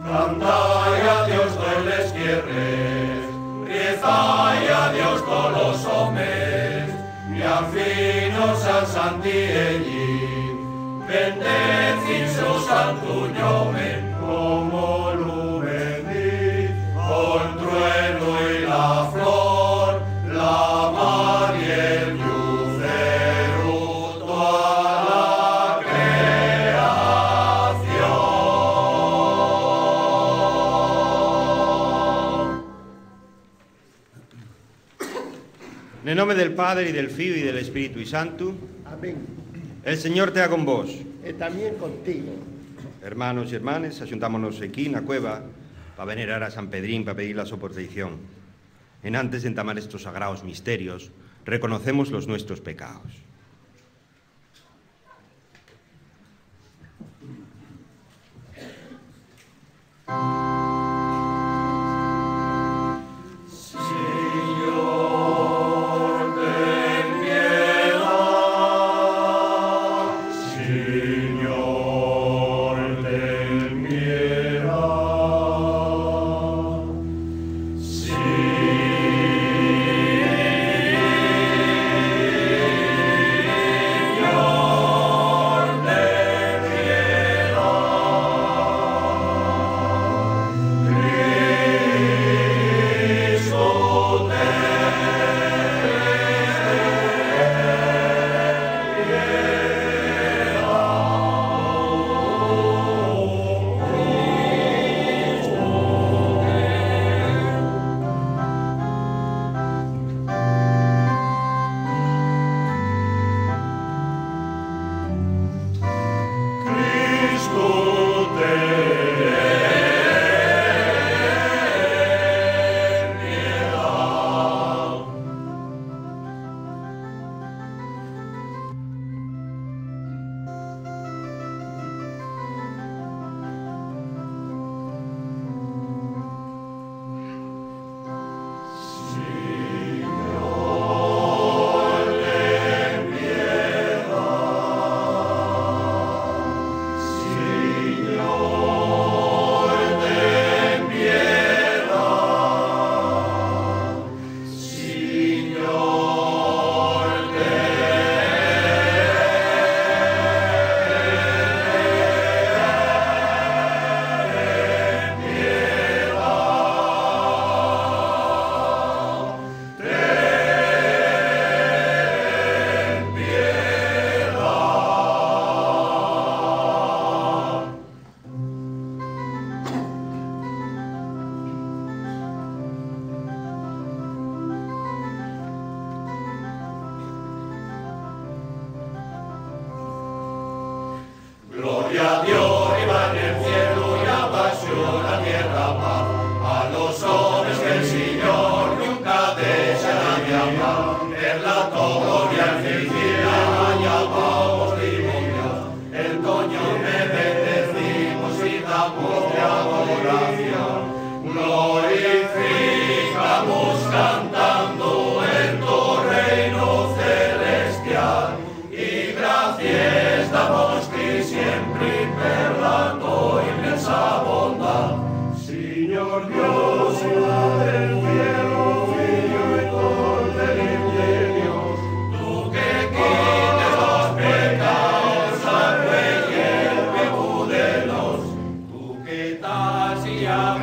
Cantai a Dios todos les quierres, rezai a Dios todos los homes, y al fin os al santielli, bendecid su santo nomen, como lo bendit, con trueno y la flor, la mar y el lucero, toda la creación. En nome del Padre, y del Figlio, y del Espíritu Santo. Amén. El Señor tea con vos. E también contigo. Hermanos y hermanas, axuntámonos aquí na cueva para venerar a San Pedrín, para pedir la su protección. En antes de entamar estos sagrados misterios, reconocemos los nuestros pecados. Gloria a Dios, arriba en el cielo y abajo la tierra paz. A los hombres que el Señor nunca dejará de amar. En la gloria y felicidad llamamos Dios. El coño me bendecimos y damos de adoración. Glorificamos cantando en tu reino celestial. Y gracias damos siempre perlando inmensa bondad. Señor Dios, Padre del cielo, Filho y todo del milenio, tú que quites los pecados al Rey y el pecado de los, tú que das y a